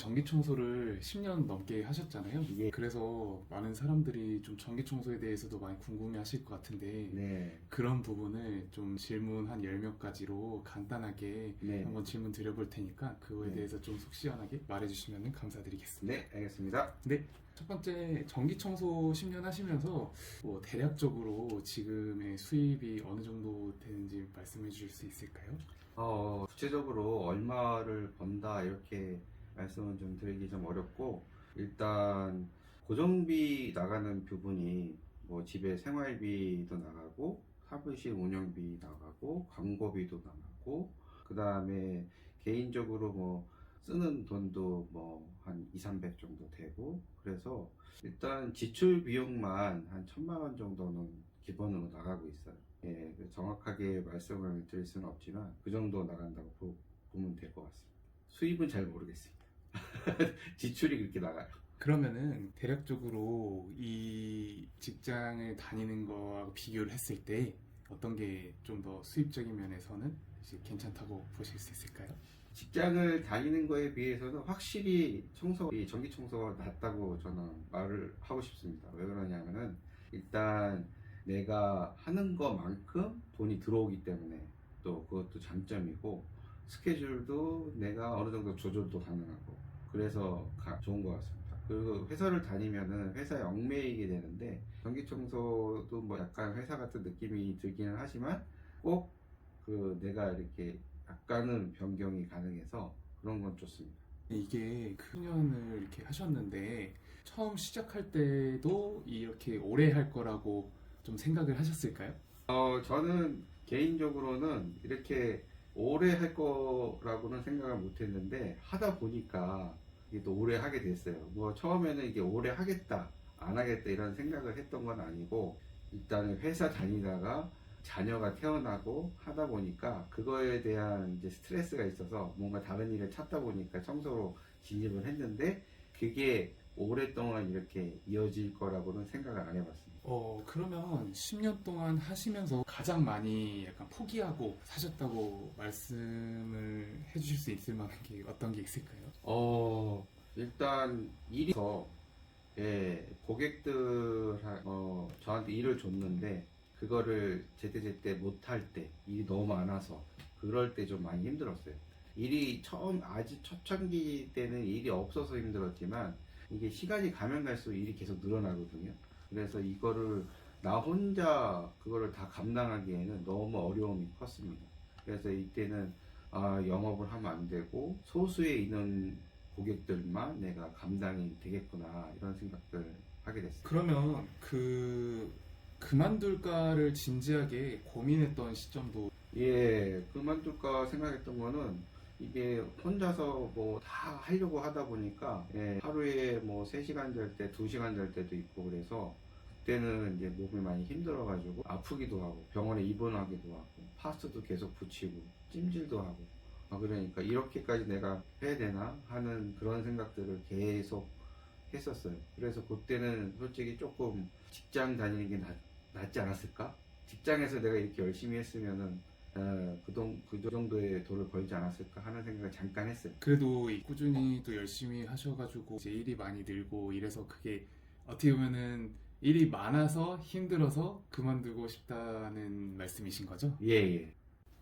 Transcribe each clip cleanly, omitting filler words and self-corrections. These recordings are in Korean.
전기 청소를 10년 넘게 하셨잖아요. 예. 그래서 많은 사람들이 좀 전기 청소에 대해서도 많이 궁금해 하실 것 같은데 네. 그런 부분을 좀 질문 한 10몇 가지로 간단하게 네. 한번 질문 드려볼 테니까 그거에 네. 대해서 좀 속 시원하게 말해주시면 감사드리겠습니다. 네, 알겠습니다. 네. 첫 번째, 전기 청소 10년 하시면서 뭐 대략적으로 지금의 수입이 어느 정도 되는지 말씀해 주실 수 있을까요? 구체적으로 얼마를 번다 이렇게 말씀은 좀 드리기 좀 어렵고, 일단 고정비 나가는 부분이 뭐 집에 생활비도 나가고 사무실 운영비 나가고 광고비도 나가고, 그 다음에 개인적으로 뭐 쓰는 돈도 뭐 한 2, 300 정도 되고, 그래서 일단 지출 비용만 한 1,000만 원 정도는 기본으로 나가고 있어요. 예, 정확하게 말씀을 드릴 수는 없지만 그 정도 나간다고 보면 될 것 같습니다. 수입은 잘 모르겠습니다. 지출이 그렇게 나가요. 그러면은 대략적으로 이 직장을 다니는 거와 비교를 했을 때 어떤 게 좀 더 수입적인 면에서는 이제 괜찮다고 보실 수 있을까요? 직장을 다니는 거에 비해서는 확실히 전기 청소가 낫다고 저는 말을 하고 싶습니다. 왜 그러냐면은 일단 내가 하는 것만큼 돈이 들어오기 때문에 또 그것도 장점이고, 스케줄도 내가 어느 정도 조절도 가능하고, 그래서 좋은 것 같습니다. 그리고 회사를 다니면은 회사에 얽매이게 되는데, 전기 청소도 뭐 약간 회사 같은 느낌이 들기는 하지만 꼭 내가 이렇게 약간은 변경이 가능해서 그런 건 좋습니다. 이게 그 10년을 이렇게 하셨는데 처음 시작할 때도 이렇게 오래 할 거라고 좀 생각을 하셨을까요? 저는 개인적으로는 이렇게 오래 할 거라고는 생각을 못 했는데, 하다 보니까 이게 또 오래 하게 됐어요. 뭐 처음에는 이게 오래 하겠다, 안 하겠다 이런 생각을 했던 건 아니고, 일단은 회사 다니다가 자녀가 태어나고 하다 보니까 그거에 대한 이제 스트레스가 있어서 뭔가 다른 일을 찾다 보니까 청소로 진입을 했는데, 그게 오랫동안 이렇게 이어질 거라고는 생각을 안 해봤습니다. 그러면 10년 동안 하시면서 가장 많이 약간 포기하고 사셨다고 말씀을 해주실 수 있을 만한 게 어떤 게 있을까요? 일단 일이서, 예, 고객들 저한테 일을 줬는데 그거를 제때제때 못할 때, 일이 너무 많아서 그럴 때 좀 많이 힘들었어요. 일이 아직 초창기 때는 일이 없어서 힘들었지만, 이게 시간이 가면 갈수록 일이 계속 늘어나거든요. 그래서 이거를 나 혼자 그거를 다 감당하기에는 너무 어려움이 컸습니다. 그래서 이때는 영업을 하면 안 되고 소수의 인원 고객들만 내가 감당이 되겠구나, 이런 생각들 하게 됐어요. 그러면 그만둘까를 진지하게 고민했던 시점도 예, 그만둘까 생각했던 거는, 이게 혼자서 뭐 다 하려고 하다 보니까, 예, 하루에 뭐 3시간 잘 때, 2시간 잘 때도 있고, 그래서 그때는 이제 몸이 많이 힘들어가지고 아프기도 하고 병원에 입원하기도 하고 파스도 계속 붙이고 찜질도 하고, 그러니까 이렇게까지 내가 해야 되나 하는 그런 생각들을 계속 했었어요. 그래서 그때는 솔직히 조금 직장 다니는 게 낫지 않았을까? 직장에서 내가 이렇게 열심히 했으면은 그 정도의 돈을 벌지 않았을까 하는 생각을 잠깐 했어요. 그래도 꾸준히 또 열심히 하셔가지고 이제 일이 많이 늘고 이래서 그게 어떻게 보면은 일이 많아서 힘들어서 그만두고 싶다는 말씀이신 거죠? 예, 예.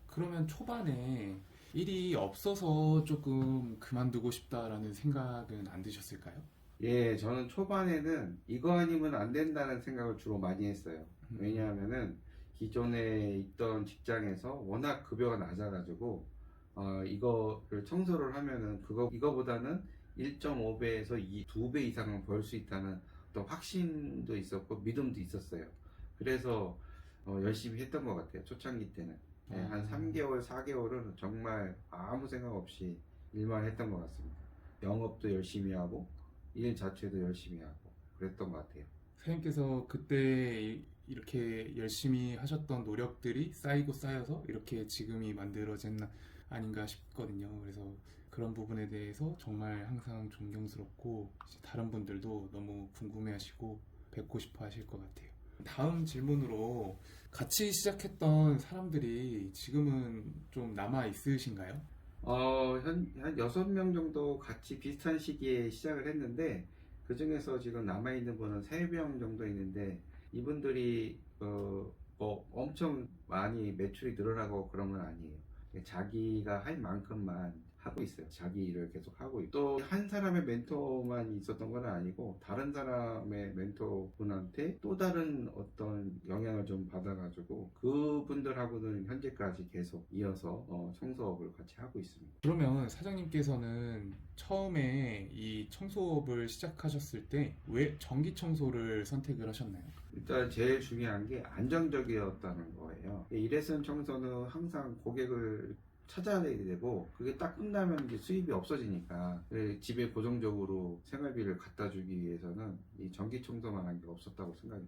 그러면 초반에 일이 없어서 조금 그만두고 싶다라는 생각은 안 드셨을까요? 예, 저는 초반에는 이거 아니면 안 된다는 생각을 주로 많이 했어요. 왜냐하면은 기존에 있던 직장에서 워낙 급여가 낮아가지고, 이거를 청소를 하면은 이거보다는 1.5배에서 2배 이상은 벌 수 있다는 또 확신도 있었고 믿음도 있었어요. 그래서 열심히 했던 것 같아요. 초창기 때는. 예, 한 3개월, 4개월은 정말 아무 생각 없이 일만 했던 것 같습니다. 영업도 열심히 하고 일 자체도 열심히 하고 그랬던 것 같아요. 사장님께서 그때 이렇게 열심히 하셨던 노력들이 쌓이고 쌓여서 이렇게 지금이 만들어진 아닌가 싶거든요. 그래서 그런 부분에 대해서 정말 항상 존경스럽고 이제 다른 분들도 너무 궁금해하시고 뵙고 싶어 하실 것 같아요. 다음 질문으로 같이 시작했던 사람들이 지금은 좀 남아 있으신가요? 한 6명 정도 같이 비슷한 시기에 시작을 했는데, 그 중에서 지금 남아있는 분은 3명 정도 있는데, 이분들이, 뭐 엄청 많이 매출이 늘어나고 그런 건 아니에요. 자기가 할 만큼만 하고 있어요. 자기 일을 계속 하고 있고, 또 한 사람의 멘토만 있었던 건 아니고 다른 사람의 멘토분한테 또 다른 어떤 영향을 좀 받아가지고 그분들하고는 현재까지 계속 이어서 청소업을 같이 하고 있습니다. 그러면 사장님께서는 처음에 이 청소업을 시작하셨을 때 왜 전기 청소를 선택을 하셨나요? 일단 제일 중요한 게 안정적이었다는 거예요. 일회성 청소는 항상 고객을 찾아야 되고, 그게 딱 끝나면 이제 수입이 없어지니까 집에 고정적으로 생활비를 갖다 주기 위해서는 이 전기 청소만 한 게 없었다고 생각해요.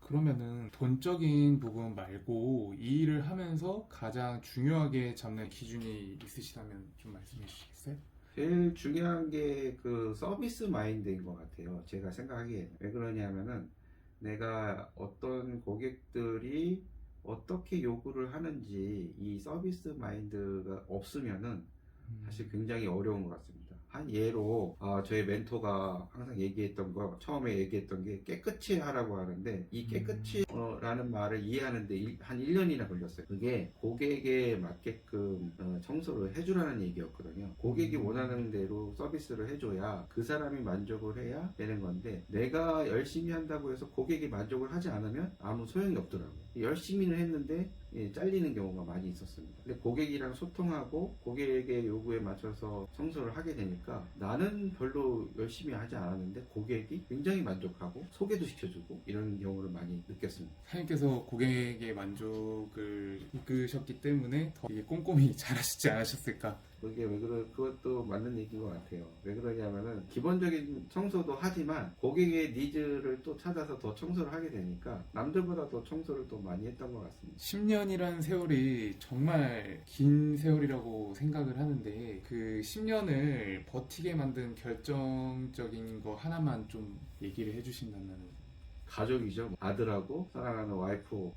그러면은 돈적인 부분 말고 이 일을 하면서 가장 중요하게 잡는 기준이 있으시다면 좀 말씀해 주시겠어요? 제일 중요한 게 그 서비스 마인드인 것 같아요. 제가 생각하기에는. 왜 그러냐면은 내가 어떤 고객들이 어떻게 요구를 하는지 이 서비스 마인드가 없으면은 사실 굉장히 어려운 것 같습니다. 한 예로 저희 멘토가 항상 얘기했던 거, 처음에 얘기했던 게 깨끗이 하라고 하는데, 이 깨끗이 라는 말을 이해하는데 한 1년이나 걸렸어요. 그게 고객에 맞게끔 청소를 해주라는 얘기였거든요. 고객이 원하는 대로 서비스를 해줘야 그 사람이 만족을 해야 되는 건데, 내가 열심히 한다고 해서 고객이 만족을 하지 않으면 아무 소용이 없더라고요. 열심히는 했는데 잘리는 경우가 많이 있었습니다. 근데 고객이랑 소통하고 고객의 요구에 맞춰서 청소를 하게 되니까 나는 별로 열심히 하지 않았는데 고객이 굉장히 만족하고 소개도 시켜주고 이런 경우를 많이 느꼈습니다. 사장님께서 고객의 만족을 이끄셨기 때문에 더 이게 꼼꼼히 잘하시지 않으셨을까? 그게 그것도 맞는 얘기인 것 같아요. 왜 그러냐면은 기본적인 청소도 하지만 고객의 니즈를 또 찾아서 더 청소를 하게 되니까 남들보다 더 청소를 또 많이 했던 것 같습니다. 10년이란 세월이 정말 긴 세월이라고 생각을 하는데 그 10년을 버티게 만든 결정적인 거 하나만 좀 얘기를 해주신다면. 가족이죠. 아들하고 사랑하는 와이프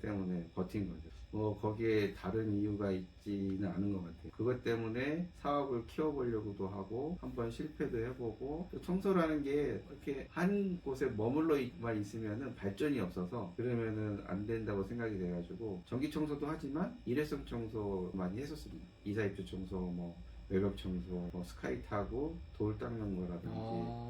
때문에 버틴 거죠. 거기에 다른 이유가 있지는 않은 것 같아요. 그것 때문에 사업을 키워보려고도 하고 한번 실패도 해보고, 또 청소라는 게 이렇게 한 곳에 머물러만 있으면은 발전이 없어서 그러면은 안 된다고 생각이 돼가지고 전기 청소도 하지만 일회성 청소 많이 했었습니다. 이사 입주 청소, 외벽 청소, 스카이 타고 돌 닦는 거라든지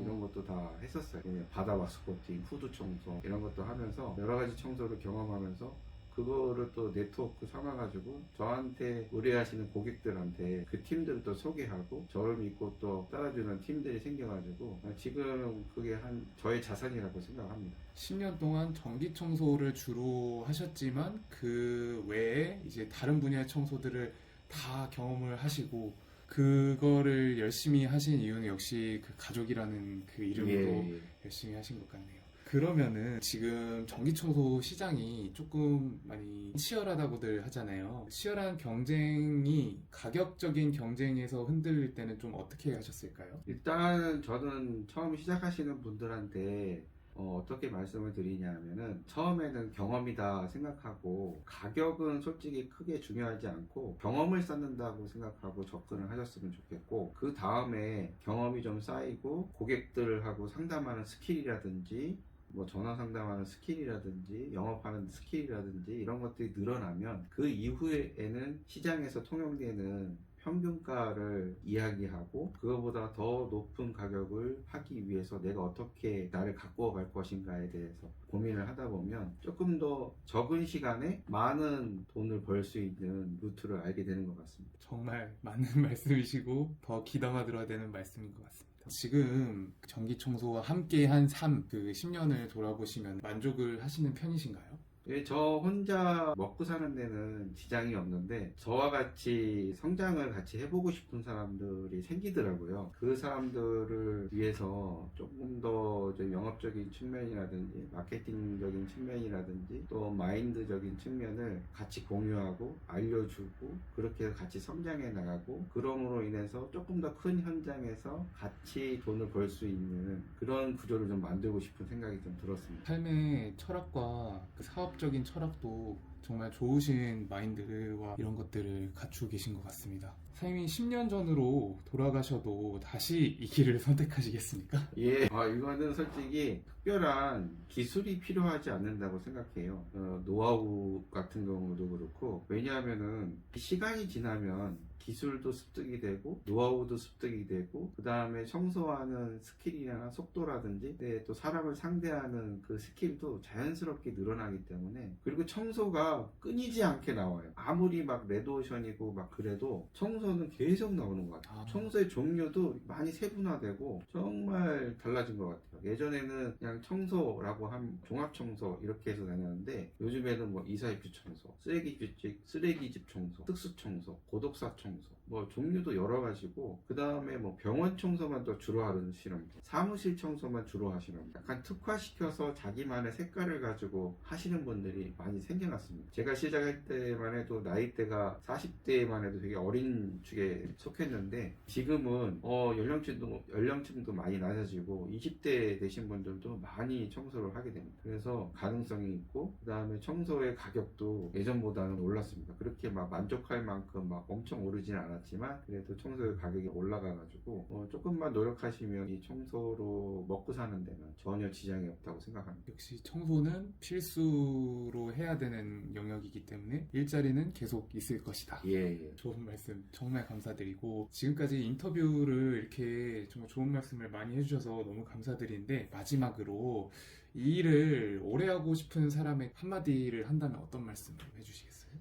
이런 것도 다 했었어요. 바다 와스코팅, 후드 청소 이런 것도 하면서 여러 가지 청소를 경험하면서 그거를 또 네트워크 삼아가지고 저한테 의뢰하시는 고객들한테 그 팀들을 또 소개하고 저를 믿고 또 따라주는 팀들이 생겨가지고 지금 그게 저의 자산이라고 생각합니다. 10년 동안 전기 청소를 주로 하셨지만 그 외에 이제 다른 분야의 청소들을 다 경험을 하시고 그거를 열심히 하신 이유는 역시 그 가족이라는 그 이름으로 예. 열심히 하신 것 같네요. 그러면은 지금 전기청소 시장이 조금 많이 치열하다고들 하잖아요. 치열한 경쟁이 가격적인 경쟁에서 흔들릴 때는 좀 어떻게 하셨을까요? 일단 저는 처음 시작하시는 분들한테 어떻게 말씀을 드리냐 하면은 처음에는 경험이다 생각하고 가격은 솔직히 크게 중요하지 않고 경험을 쌓는다고 생각하고 접근을 하셨으면 좋겠고, 그 다음에 경험이 좀 쌓이고 고객들하고 상담하는 스킬이라든지 전화 상담하는 스킬이라든지 영업하는 스킬이라든지 이런 것들이 늘어나면 그 이후에는 시장에서 통용되는 평균가를 이야기하고 그거보다 더 높은 가격을 하기 위해서 내가 어떻게 나를 가꾸어 갈 것인가에 대해서 고민을 하다 보면 조금 더 적은 시간에 많은 돈을 벌 수 있는 루트를 알게 되는 것 같습니다. 정말 맞는 말씀이시고 더 귀담아 들어야 되는 말씀인 것 같습니다. 지금 전기 청소와 함께 한 삶, 그 10년을 돌아보시면 만족을 하시는 편이신가요? 저 혼자 먹고 사는 데는 지장이 없는데 저와 같이 성장을 같이 해보고 싶은 사람들이 생기더라고요. 그 사람들을 위해서 조금 더 영업적인 측면이라든지 마케팅적인 측면이라든지 또 마인드적인 측면을 같이 공유하고 알려주고 그렇게 같이 성장해 나가고, 그럼으로 인해서 조금 더 큰 현장에서 같이 돈을 벌 수 있는 그런 구조를 좀 만들고 싶은 생각이 좀 들었습니다. 삶의 철학과 그 사업적인 철학도 정말 좋으신 마인드와 이런 것들을 갖추고 계신 것 같습니다. 사장님이 10년 전으로 돌아가셔도 다시 이 길을 선택하시겠습니까? 예, 이거는 솔직히 특별한 기술이 필요하지 않는다고 생각해요. 노하우 같은 경우도 그렇고, 왜냐하면은 시간이 지나면 기술도 습득이 되고 노하우도 습득이 되고 그 다음에 청소하는 스킬이나 속도라든지 또 사람을 상대하는 그 스킬도 자연스럽게 늘어나기 때문에, 그리고 청소가 끊이지 않게 나와요. 아무리 막 레드오션이고 막 그래도 청소는 계속 나오는 것 같아요. 청소의 종류도 많이 세분화되고 정말 달라진 것 같아요. 예전에는 그냥 청소라고 하면 종합청소 이렇게 해서 다녔는데, 요즘에는 뭐 이사입주 청소, 쓰레기집 청소, 특수청소, 고독사 청소, 뭐 종류도 여러 가지고, 그 다음에 뭐 병원 청소만 또 주로 하시는, 사무실 청소만 주로 하시는, 약간 특화시켜서 자기만의 색깔을 가지고 하시는 분들이 많이 생겨났습니다. 제가 시작할 때만 해도 나이대가 40대만 해도 되게 어린 축에 속했는데, 지금은 연령층도 많이 낮아지고 20대 되신 분들도 많이 청소를 하게 됩니다. 그래서 가능성이 있고, 그 다음에 청소의 가격도 예전보다는 올랐습니다. 그렇게 막 만족할 만큼 막 엄청 오르진 않았지만 그래도 청소의 가격이 올라가가지고 조금만 노력하시면 이 청소로 먹고 사는 데는 전혀 지장이 없다고 생각합니다. 역시 청소는 필수로 해야 되는 영역이기 때문에 일자리는 계속 있을 것이다. 예. 좋은 말씀 정말 감사드리고, 지금까지 인터뷰를 이렇게 정말 좋은 말씀을 많이 해주셔서 너무 감사드리는데, 마지막으로 이 일을 오래 하고 싶은 사람의 한마디를 한다면 어떤 말씀을 해주시겠어요?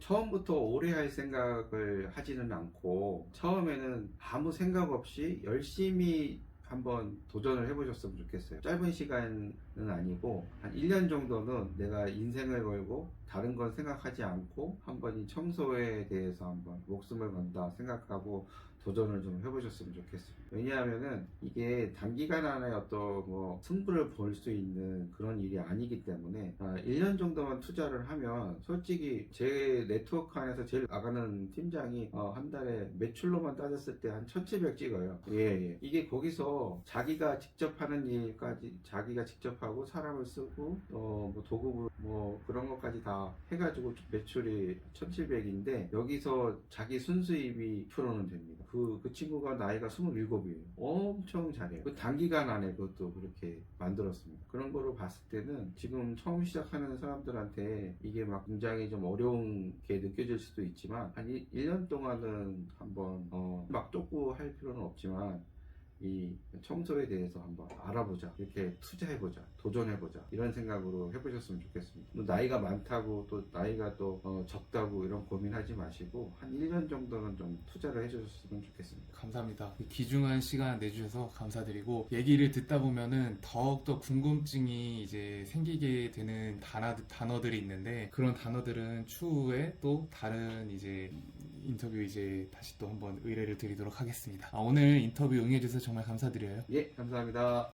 처음부터 오래 할 생각을 하지는 않고, 처음에는 아무 생각 없이 열심히 한번 도전을 해보셨으면 좋겠어요. 짧은 시간은 아니고 한 1년 정도는 내가 인생을 걸고 다른 건 생각하지 않고 한번 이 청소에 대해서 한번 목숨을 건다 생각하고 도전을 좀 해보셨으면 좋겠습니다. 왜냐하면은 이게 단기간 안에 어떤 뭐 승부를 볼 수 있는 그런 일이 아니기 때문에 1년 정도만 투자를 하면, 솔직히 제 네트워크 안에서 제일 나가는 팀장이 한 달에 매출로만 따졌을 때 한 1700 찍어요. 예. 이게 거기서 자기가 직접 하는 일까지 자기가 직접 하고 사람을 쓰고 뭐 도구 뭐 그런 것까지 다 해가지고 매출이 1700인데 여기서 자기 순수입이 2%는 됩니다. 그 친구가 나이가 27이에요. 엄청 잘해요. 그 단기간 안에 그것도 그렇게 만들었습니다. 그런 거로 봤을 때는 지금 처음 시작하는 사람들한테 이게 막 굉장히 좀 어려운 게 느껴질 수도 있지만, 한 1년 동안은 한번 막 쫓고 할 필요는 없지만 이 청소에 대해서 한번 알아보자, 이렇게 투자해보자, 도전해보자, 이런 생각으로 해보셨으면 좋겠습니다. 또 나이가 많다고 또 나이가 또 적다고 이런 고민하지 마시고 한 1년 정도는 좀 투자를 해주셨으면 좋겠습니다. 감사합니다. 귀중한 시간 내주셔서 감사드리고, 얘기를 듣다 보면은 더욱더 궁금증이 이제 생기게 되는 단어들이 있는데, 그런 단어들은 추후에 또 다른 이제 인터뷰 이제 다시 또 한번 의뢰를 드리도록 하겠습니다. 오늘 인터뷰 응해주셔서 정말 감사드려요. 예, 감사합니다.